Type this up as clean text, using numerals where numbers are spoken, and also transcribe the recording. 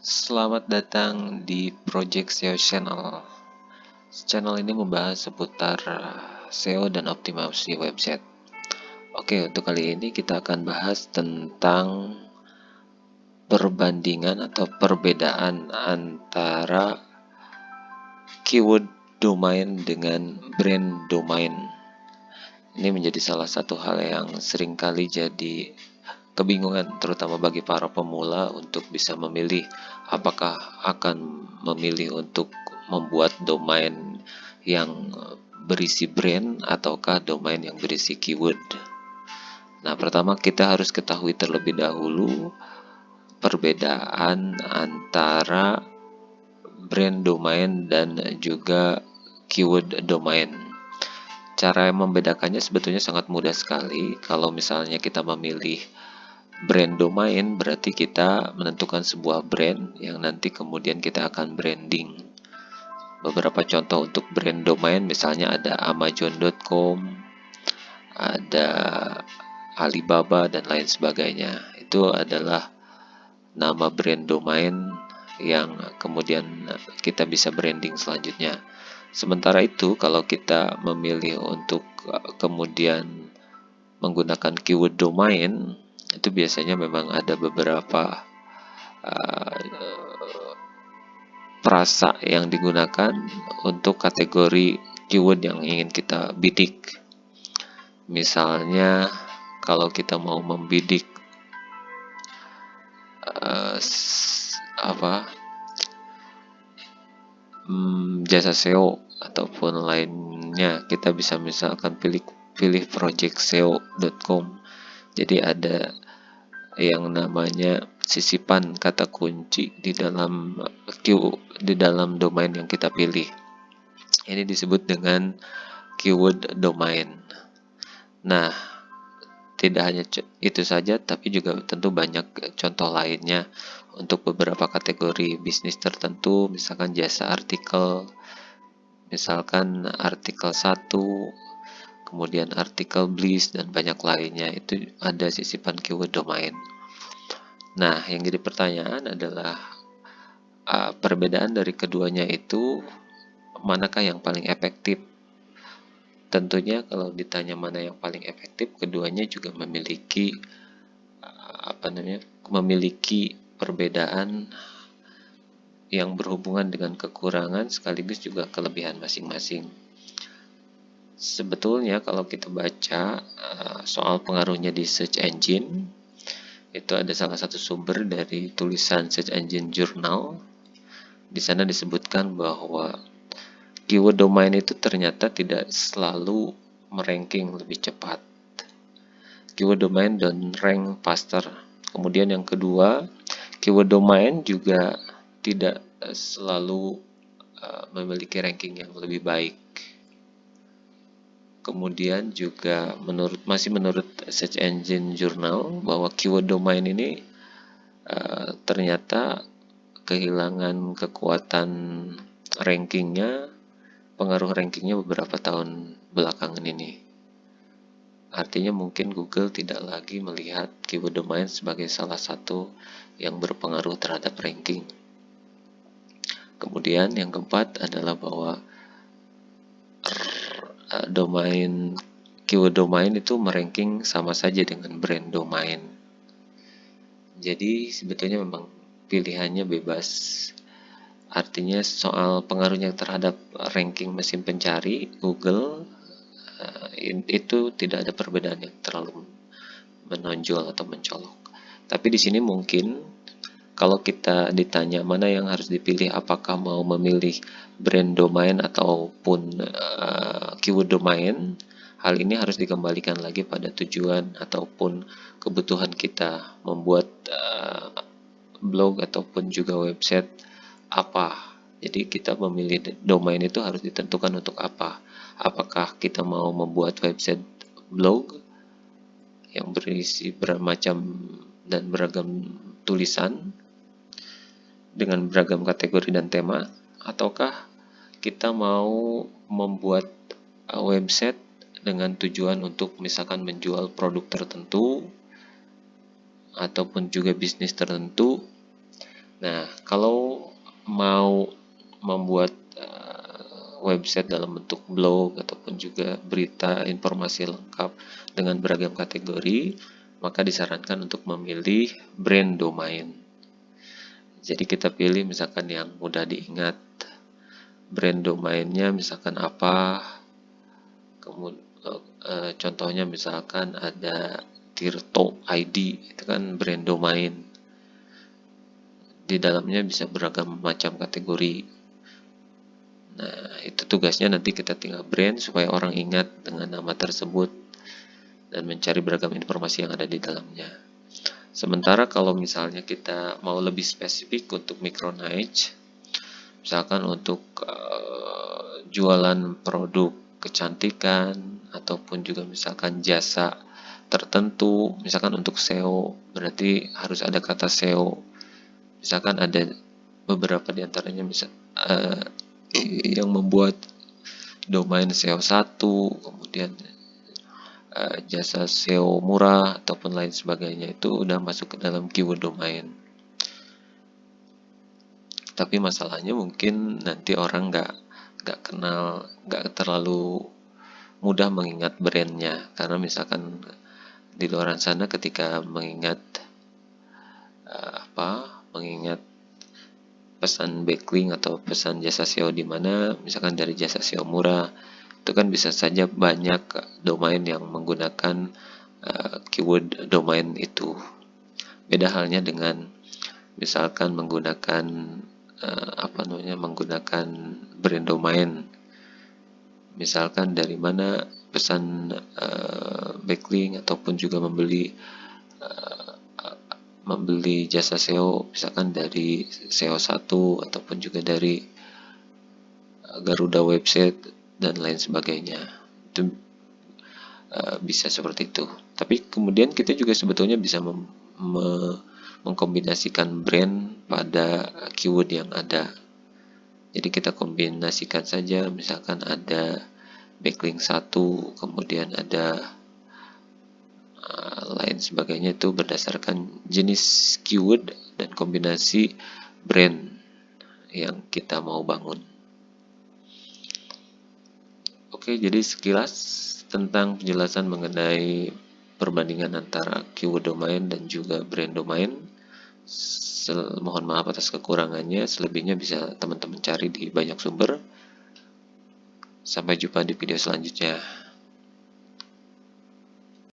Selamat datang di Project SEO Channel. Channel ini membahas seputar SEO dan optimasi website. Oke, untuk kali ini kita akan bahas tentang perbandingan atau perbedaan antara keyword domain dengan brand domain. Ini menjadi salah satu hal yang seringkali jadi kebingungan, terutama bagi para pemula untuk bisa memilih apakah akan memilih untuk membuat domain yang berisi brand ataukah domain yang berisi keyword. Nah, pertama kita harus ketahui terlebih dahulu perbedaan antara brand domain dan juga keyword domain. Cara membedakannya sebetulnya sangat mudah sekali. Kalau misalnya kita memilih brand domain, berarti kita menentukan sebuah brand yang nanti kemudian kita akan branding. Beberapa contoh untuk brand domain misalnya ada amazon.com, ada Alibaba dan lain sebagainya. Itu adalah nama brand domain yang kemudian kita bisa branding selanjutnya. Sementara itu, kalau kita memilih untuk kemudian menggunakan keyword domain, itu biasanya memang ada beberapa frasa yang digunakan untuk kategori keyword yang ingin kita bidik. Misalnya, kalau kita mau membidik jasa SEO ataupun lainnya, kita bisa misalkan pilih projectseo.com. Jadi ada yang namanya sisipan kata kunci di dalam domain yang kita pilih. Ini disebut dengan keyword domain. Nah, tidak hanya itu saja, tapi juga tentu banyak contoh lainnya untuk beberapa kategori bisnis tertentu, misalkan jasa artikel, misalkan artikel 1, kemudian artikel bliss, dan banyak lainnya. Itu ada sisipan keyword domain. Nah, yang jadi pertanyaan adalah perbedaan dari keduanya itu manakah yang paling efektif? Tentunya kalau ditanya mana yang paling efektif, keduanya juga memiliki memiliki perbedaan yang berhubungan dengan kekurangan sekaligus juga kelebihan masing-masing. Sebetulnya kalau kita baca soal pengaruhnya di search engine, itu ada salah satu sumber dari tulisan Search Engine Journal. Di sana disebutkan bahwa keyword domain itu ternyata tidak selalu meranking lebih cepat. Keyword domain don't rank faster. Kemudian yang kedua, keyword domain juga tidak selalu memiliki ranking yang lebih baik. Kemudian juga menurut Search Engine Journal bahwa keyword domain ini ternyata kehilangan kekuatan rankingnya, pengaruh rankingnya beberapa tahun belakangan ini. Artinya mungkin Google tidak lagi melihat keyword domain sebagai salah satu yang berpengaruh terhadap ranking. Kemudian yang keempat adalah bahwa keyword domain itu meranking sama saja dengan brand domain. Jadi sebetulnya memang pilihannya bebas. Artinya soal pengaruhnya terhadap ranking mesin pencari Google, itu tidak ada perbedaan yang terlalu menonjol atau mencolok. Tapi di sini mungkin kalau kita ditanya mana yang harus dipilih, apakah mau memilih brand domain ataupun keyword domain, hal ini harus dikembalikan lagi pada tujuan ataupun kebutuhan kita membuat blog ataupun juga website apa. Jadi kita memilih domain itu harus ditentukan untuk apa. Apakah kita mau membuat website blog yang berisi bermacam dan beragam tulisan dengan beragam kategori dan tema, ataukah kita mau membuat website dengan tujuan untuk misalkan menjual produk tertentu ataupun juga bisnis tertentu. Nah, kalau mau membuat website dalam bentuk blog ataupun juga berita informasi lengkap dengan beragam kategori, maka disarankan untuk memilih brand domain. Jadi kita pilih misalkan yang mudah diingat, brand domainnya misalkan apa, kemudian contohnya misalkan ada Tirto ID, itu kan brand domain. Di dalamnya bisa beragam macam kategori. Nah, itu tugasnya nanti kita tinggal brand supaya orang ingat dengan nama tersebut dan mencari beragam informasi yang ada di dalamnya. Sementara kalau misalnya kita mau lebih spesifik untuk micro niche, misalkan untuk jualan produk kecantikan ataupun juga misalkan jasa tertentu, misalkan untuk SEO, berarti harus ada kata SEO. Misalkan ada beberapa di antaranya yang membuat domain SEO 1, kemudian jasa SEO murah ataupun lain sebagainya, itu udah masuk ke dalam keyword domain. Tapi masalahnya mungkin nanti orang nggak kenal, nggak terlalu mudah mengingat brandnya, karena misalkan di luar sana ketika mengingat mengingat pesan backlink atau pesan jasa SEO di mana, misalkan dari jasa SEO murah, itu kan bisa saja banyak domain yang menggunakan keyword domain itu. Beda halnya dengan misalkan menggunakan menggunakan brand domain. Misalkan dari mana pesan backlink ataupun juga membeli jasa SEO, misalkan dari SEO 1 ataupun juga dari Garuda website dan lain sebagainya. Itu bisa seperti itu. Tapi kemudian kita juga sebetulnya bisa mengkombinasikan brand pada keyword yang ada. Jadi kita kombinasikan saja, misalkan ada backlink 1, kemudian ada lain sebagainya, itu berdasarkan jenis keyword dan kombinasi brand yang kita mau bangun. Oke, jadi sekilas tentang penjelasan mengenai perbandingan antara keyword domain dan juga brand domain. Mohon maaf atas kekurangannya, selebihnya bisa teman-teman cari di banyak sumber. Sampai jumpa di video selanjutnya.